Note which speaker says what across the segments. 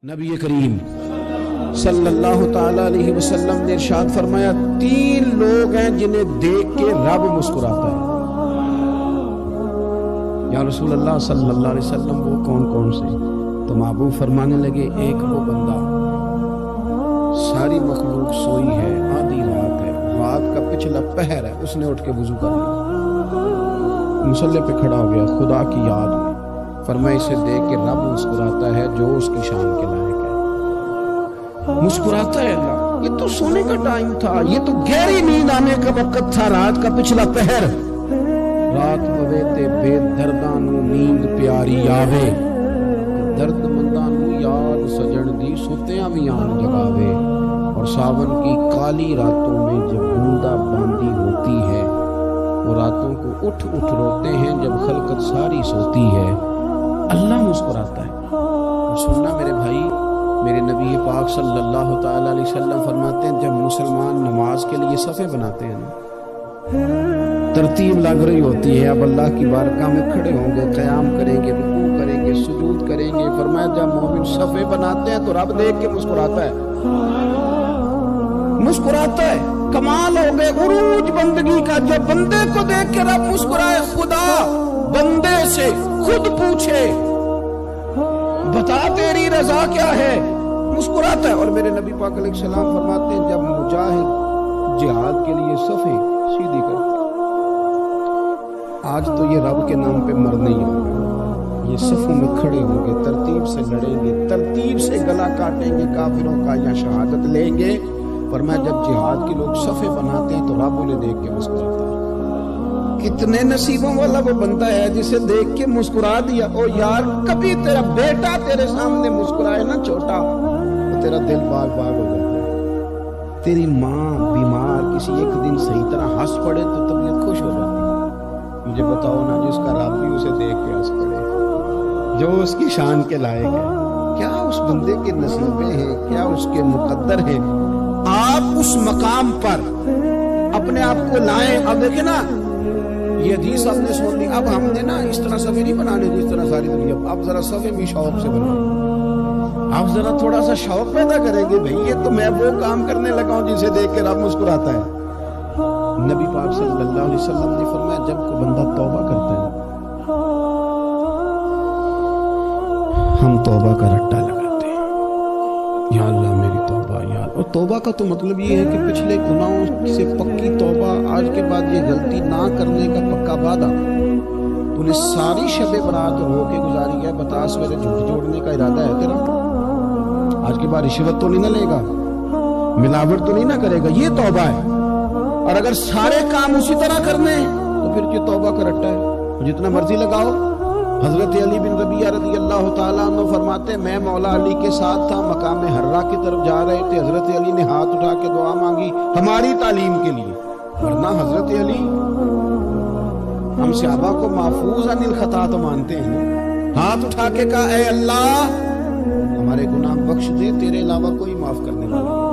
Speaker 1: نبی کریم صلی اللہ تعالی علیہ وسلم نے ارشاد فرمایا 3 لوگ ہیں جنہیں دیکھ کے رب مسکراتا ہے۔ یا رسول اللہ صلی اللہ علیہ وسلم وہ کون کون سے؟ تو محبوب فرمانے لگے ایک وہ بندہ ساری مخلوق سوئی ہے، آدھی رات ہے، رات کا پچھلا پہر ہے، اس نے اٹھ کے وضو کر لیا، مصلی پہ کھڑا ہو گیا خدا کی یاد میں، فرمایا اسے دیکھ کے رب مسکراتا ہے جو اس کی شان کے لائق ہے۔ مسکراتا ہے اللہ، یہ تو سونے کا ٹائم تھا، یہ تو گہری نیند آنے کا وقت تھا، رات کا پچھلا پہر، رات پوے تے بے درداں نو نیند پیاری آوے، درد منداں نو یاد سجن دی ستیاں بھی آن جگاوے، اور ساون کی کالی راتوں میں جب بوندا باندی ہوتی ہے، وہ راتوں کو اٹھ اٹھ روتے ہیں جب خلقت ساری سوتی ہے، اللہ مسکراتا ہے۔ اور سننا میرے بھائی، میرے نبی پاک صلی اللہ تعالی علیہ وسلم فرماتے ہیں جب مسلمان نماز کے لیے صفیں بناتے ہیں نا، ترتیب لگ رہی ہوتی ہے، اب اللہ کی بارگاہ میں کھڑے ہوں گے، قیام کریں گے، رکوع کریں گے، سجود کریں گے، فرمایا جب مومن صفیں بناتے ہیں تو رب دیکھ کے مسکراتا ہے، مسکراتا ہے۔ کمال ہو گئے عروج بندگی کا، جب بندے کو دیکھ کے رب مسکرائے، خدا بندے سے خود پوچھے بتا تیری رضا کیا ہے، مسکراتا ہے۔ اور میرے نبی پاک علیہ السلام فرماتے ہیں جب مجاہد جہاد کے لیے صفیں سیدھی کرتے ہیں، آج تو یہ رب کے نام پہ مرنے ہی ہوگا، یہ صفوں میں کھڑے ہوں گے، ترتیب سے لڑیں گے، ترتیب سے گلا کاٹیں گے کافروں کا یا شہادت لیں گے۔ فرمایا جب جہاد کے لوگ صفیں بناتے ہیں تو رب انہیں دیکھ کے مسکراتا ہے۔ کتنے نصیبوں والا وہ بندہ ہے جسے دیکھ کے مسکرا دیا۔ او یار کبھی تیرا بیٹا تیرے سامنے مسکرائے نا چھوٹا، تو تیرا دل باغ باغ ہو جاتا ہے۔ تیری ماں بیمار کسی ایک دن صحیح طرح ہنس پڑے تو طبیعت خوش ہو جاتی ہے۔ مجھے بتاؤ نا جس کا رب بھی اسے دیکھ کے ہنس پڑے، جو اس کی شان کے لائق ہے، کیا اس بندے کے نصیبے ہیں، کیا اس کے مقدر ہیں۔ آپ اس مقام پر اپنے آپ کو لائیں۔ اب دیکھیں نا یہ حدیث آپ نے سن لی، اب ہم نے نا اس طرح صفے نہیں بنانے جس طرح ساری دنیا، اب ذرا صفے بھی شوق سے بنائیں، آپ ذرا تھوڑا سا شوق پیدا کریں گے، بھئی یہ تو میں وہ کام کرنے لگا ہوں جسے دیکھ کے رب مسکراتا ہے۔ نبی پاک صلی اللہ علیہ وسلم نے فرمایا جب کوئی بندہ توبہ کرتا ہے، ہم توبہ کا رٹا لگاتے ہیں، یا اللہ میری توبہ یا اللہ۔ اور توبہ کا تو مطلب یہ ہے کہ پچھلے گناہوں سے پکی توبہ، آج کے بعد یہ غلطی نہ کرنے کا پکا وعدہ۔ تو نے ساری شب برات رو کے گزاری ہے، بتا سویرے جھوٹ جوڑنے کا ارادہ ہے تیرا؟ آج کے بعد رشوت تو نہیں نہ لے گا، ملاوٹ تو نہیں نہ کرے گا، یہ توبہ ہے۔ اور اگر سارے کام اسی طرح کرنے ہیں تو پھر یہ توبہ کا رٹا ہے، جتنا مرضی لگاؤ۔ حضرت علی بن ربیعہ رضی اللہ تعالیٰ عنہ فرماتے ہیں میں مولا علی کے ساتھ تھا، مقام حرا کی طرف جا رہے تھے، حضرت علی نے ہاتھ اٹھا کے دعا مانگی ہماری تعلیم کے لیے، ورنہ حضرت علی ہم صحابہ کو محفوظ عن الخطا تو مانتے ہیں، ہاتھ اٹھا کے کہا اے اللہ ہمارے گناہ بخش دے، تیرے علاوہ کوئی معاف کرنے والا نہیں۔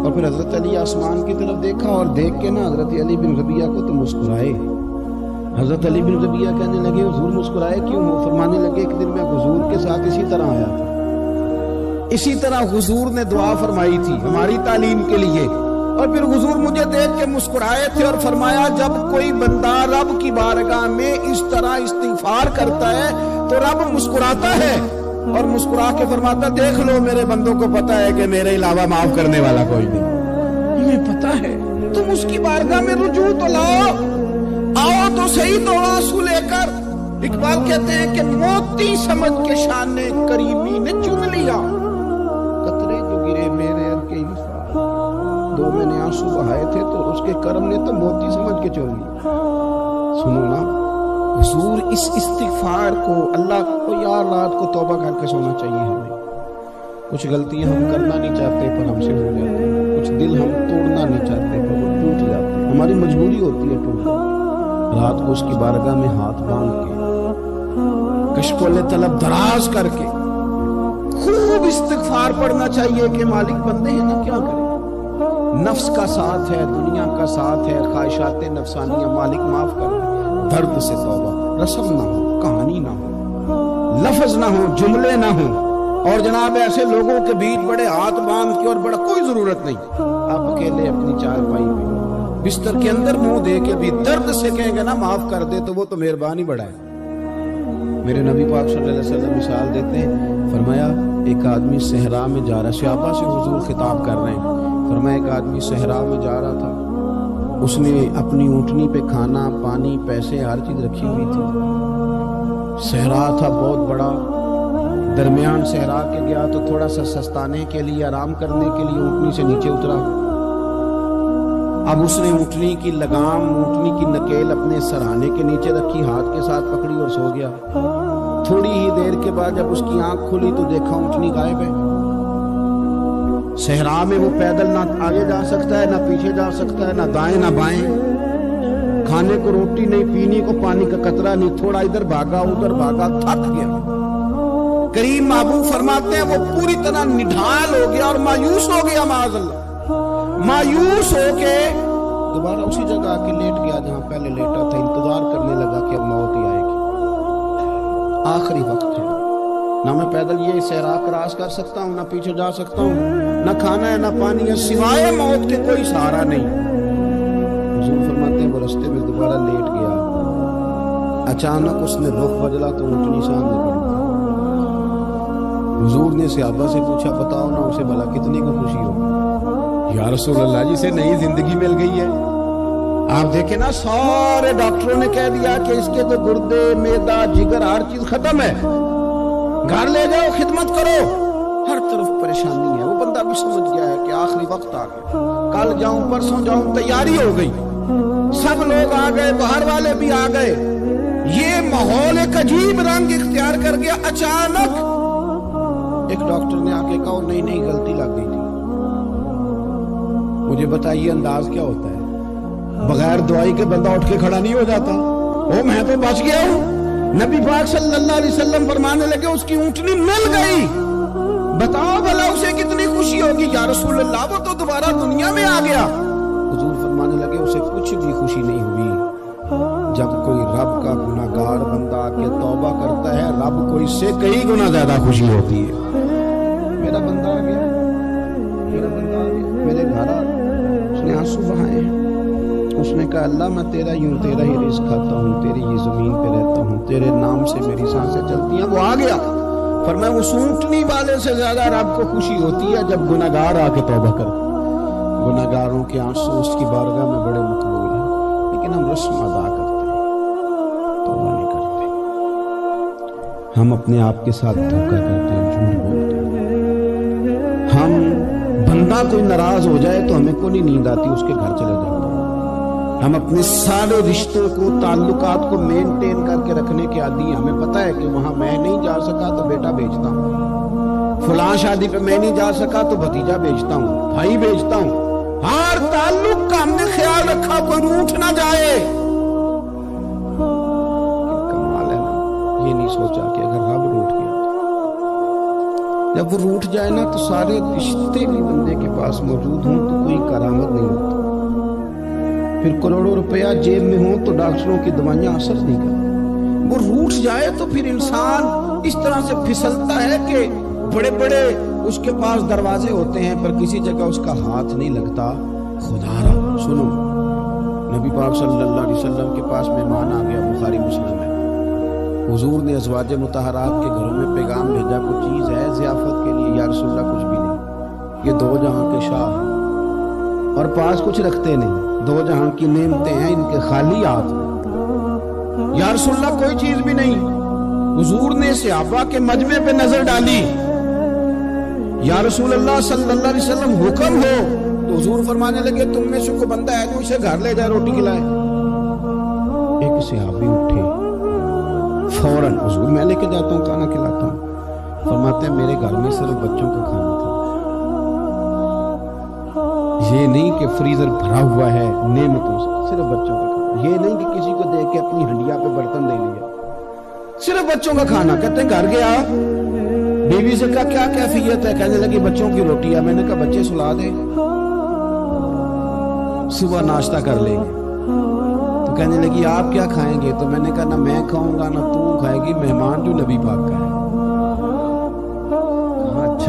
Speaker 1: اور پھر حضرت علی آسمان کی طرف دیکھا اور دیکھ کے نا حضرت علی بن ربیعہ کو تو مسکرائے۔ حضرت علی بن ربیعہ کہنے لگے حضور مسکرائے کیوں ہو؟ فرمانے لگے ایک دن میں حضور کے ساتھ اسی طرح آیا تھا، اسی طرح حضور نے دعا فرمائی تھی ہماری تعلیم کے لیے، اور پھر حضور مجھے دیکھ کے مسکرائے تھے اور فرمایا جب کوئی بندہ رب کی بارگاہ میں اس طرح استغفار کرتا ہے تو رب مسکراتا ہے، اور مسکرا کے فرماتا دیکھ لو میرے بندوں کو پتا ہے کہ میرے علاوہ معاف کرنے والا کوئی نہیں، ہمیں پتا ہے، تم اس کی بارگاہ میں رجوع تو لاؤ، آؤ تو صحیح دو آنسو لے کر۔ اقبال کہتے ہیں کہ موتی سمجھ کے شان کریمی نے چن لیا، قطرے جو گرے میرے ار کے انفار، دو میں نے آنسو بہائے تھے تو اس کے کرم نے تو موتی سمجھ کے چن لیا۔ سنو نا حضور اس استغفار کو، اللہ کو یار رات کو توبہ کر کے سونا چاہیے ہمیں۔ کچھ غلطیاں ہم کرنا نہیں چاہتے پر ہم سے ہو جاتی ہیں، کچھ دل ہم توڑنا نہیں چاہتے پر وہ ٹوٹ جاتے ہیں، ہماری مجبوری ہوتی ہے ٹوٹنا۔ رات کو اس کی بارگاہ میں ہاتھ باندھ کے کشکول طلب دراز کر کے خوب استغفار پڑھنا چاہیے کہ مالک بندے ہیں نا کیا کریں، نفس کا ساتھ ہے، دنیا کا ساتھ ہے، خواہشات نفسانیہ، مالک معاف کر دے۔ درد سے توبہ، رسم نہ ہو، کہانی نہ ہو، لفظ نہ ہو، جملے نہ ہو، اور جناب ایسے لوگوں کے بیچ بڑے ہاتھ باندھ کے اور بڑا کوئی ضرورت نہیں، آپ اکیلے اپنی چارپائی پہ بستر کے اندر منہ دے کے بھی درد سے کہیں گے نا معاف کر دے تو وہ تو مہربانی بڑا ہے۔ میرے نبی پاک صلی اللہ علیہ وسلم مثال دیتے ہیں، فرمایا ایک آدمی صحرا میں جا رہا، صحابہ سے حضور خطاب کر رہے ہیں، فرمایا ایک آدمی صحرا میں جا رہا تھا، اس نے اپنی اونٹنی پہ کھانا پانی پیسے ہر چیز رکھی ہوئی تھی، صحرا تھا بہت بڑا، درمیان صحرا کے گیا تو تھوڑا سا سستانے کے لیے آرام کرنے کے لیے اونٹنی سے نیچے اترا، اب اس نے اونٹنی کی لگام اونٹنی کی نکیل اپنے سرہانے کے نیچے رکھی، ہاتھ کے ساتھ پکڑی اور سو گیا۔ تھوڑی ہی دیر کے بعد جب اس کی آنکھ کھلی تو دیکھا اونٹنی غائب ہے۔ صحرا میں وہ پیدل نہ آگے جا سکتا ہے نہ پیچھے جا سکتا ہے، نہ دائیں نہ بائیں، کھانے کو روٹی نہیں، پینے کو پانی کا قطرہ نہیں، تھوڑا ادھر بھاگا ادھر بھاگا، تھک گیا۔ کریم محبوب فرماتے ہیں وہ پوری طرح نڈھال ہو گیا اور مایوس ہو گیا، معاذ اللہ، مایوس ہو کے دوبارہ اسی جگہ آ کے لیٹ گیا جہاں پہلے لیٹا تھا، انتظار کرنے لگا کہ اب موت ہی آئے گی، آخری وقت ہے، نہ میں پیدل یہ صحرا کراس کر سکتا ہوں، نہ پیچھے جا سکتا ہوں، نہ کھانا ہے نہ پانی ہے، سوائے موت کے کوئی سہارا نہیں۔ حضور فرماتے ہیں وہ رستے میں دوبارہ لیٹ گیا، اچانک اس نے رخ بدلا تو اونٹنی سامنے پڑی۔ حضور نے صحابہ سے پوچھا بتاؤ نا اسے بھلا کتنی کو خوشی ہو؟ یا رسول اللہ جی سے نئی زندگی مل گئی ہے۔ آپ دیکھیں نا سارے ڈاکٹروں نے کہہ دیا کہ اس کے تو گردے معدہ جگر ہر چیز ختم ہے، گھر لے جاؤ خدمت کرو، ہر طرف پریشانی ہے۔ وہ بندہ بھی سمجھ گیا ہے کہ آخری وقت آ گیا، کل جاؤں پرسوں جاؤں، تیاری ہو گئی، سب لوگ آ گئے، باہر والے بھی آ گئے، یہ ماحول ایک عجیب رنگ اختیار کر گیا۔ اچانک ایک ڈاکٹر نے آ کے کہا نہیں نہیں غلطی لگ گئی تھی۔ مجھے بتائیے انداز کیا ہوتا ہے؟ بغیر دوائی کے بندہ اٹھ کے کھڑا نہیں ہو جاتا، او میں تو بچ گیا ہوں۔ نبی پاک صلی اللہ علیہ وسلم فرمانے لگے اس کی اونٹنی مل گئی، بتاؤ بھلا اسے کتنی خوشی ہوگی؟ یا رسول اللہ وہ تو دوبارہ دنیا میں آ گیا۔ حضور فرمانے لگے اسے کچھ بھی خوشی نہیں ہوئی۔ جب کوئی رب کا گناہگار بندہ آ کے توبہ کرتا ہے، رب کو اس سے کئی گنا زیادہ خوشی ہوتی ہے۔ میرا بندہ آ گیا، میرا بندہ آ گیا، میرے گھر آ گیا، اس نے آنسو بہائے، اس نے کہا اللہ میں تیرا ہی ہوں، تیرا ہی رزق کھاتا ہوں، تیری ہی زمین پہ رہتا ہوں، تیرے نام سے میری سانسیں چلتی ہیں۔ وہ آ گیا، فرمایا اس اونٹنی والے سے زیادہ رب کو خوشی ہوتی ہے جب گناہگار آ کے توبہ کرتا۔ گناہگاروں کے آنسو اس کی بارگاہ میں بڑے مقبول ہیں، لیکن ہم رسم ادا کرتے ہیں، توبہ نہیں کرتے، ہم اپنے آپ کے ساتھ دھوکہ کرتے ہیں، جھوٹ بولتے ہیں۔ ہم بندہ کوئی ناراض ہو جائے تو ہمیں کو نہیں نیند آتی، اس کے گھر چلے جاتے ہیں۔ ہم اپنے سارے رشتوں کو تعلقات کو مینٹین کر کے رکھنے کے عادی ہیں۔ ہمیں پتہ ہے کہ وہاں میں نہیں جا سکا تو بیٹا بھیجتا ہوں، فلاں شادی پہ میں نہیں جا سکا تو بھتیجا بھیجتا ہوں، بھائی بھیجتا ہوں، ہر تعلق کا ہم نے خیال رکھا کوئی روٹھ نہ جائے۔ کمال ہے نا، یہ نہیں سوچا کہ اگر رب روٹھ گیا تو جب وہ روٹھ جائے نا تو سارے رشتے بھی بندے کے پاس موجود ہوں تو کوئی کرامت نہیں ہوتی، پھر کروڑوں روپیہ جیب میں ہوں تو ڈاکٹروں کی دوائیاں اثر نہیں کرتی۔ وہ روٹھ جائے تو پھر انسان اس طرح سے پھسلتا ہے کہ بڑے بڑے اس کے پاس دروازے ہوتے ہیں پر کسی جگہ اس کا ہاتھ نہیں لگتا۔ خدا را سنو، نبی پاک صلی اللہ علیہ وسلم کے پاس مہمان آ گیا، بخاری مسلم ہے، حضور نے ازواج مطہرات کے گھروں میں پیغام بھیجا کوئی چیز ہے ضیافت کے لیے؟ یا رسول اللہ کچھ بھی نہیں، یہ دو جہاں کے شاہ ہیں اور پاس کچھ رکھتے نہیں، دو جہاں کی نعمتیں ہیں ان کے خالی ہاتھ میں۔ یا رسول اللہ کوئی چیز بھی نہیں۔ حضور نے صحابہ کے مجمع پہ نظر ڈالی، یا رسول اللہ صلی اللہ علیہ وسلم حکم ہو، تو حضور فرمانے لگے تم میں سے کوئی بندہ ہے جو اسے گھر لے جائے روٹی کھلائے؟ ایک صحابی اٹھے فوراً، حضور میں لے کے جاتا ہوں کھانا کھلاتا ہوں۔ فرماتے ہیں میرے گھر میں صرف بچوں کا کھانا تھا، یہ نہیں کہ فریزر بھرا ہوا ہے نعمتوں سے، صرف بچوں کا کھانا، یہ نہیں کہ کسی کو دیکھ کے اپنی ہنڈیا پہ برتن دے لیا، صرف بچوں کا کھانا۔ کہتے ہیں گھر گیا، بیوی سے کہا کیا کیفیت ہے؟ کہنے لگی بچوں کی روٹی ہے۔ میں نے کہا بچے سلا دے، صبح ناشتہ کر لیں گے۔ تو کہنے لگی آپ کیا کھائیں گے؟ تو میں نے کہا نہ میں کھاؤں گا نہ تو کھائے گی، مہمان جو نبی پاک کا ہے۔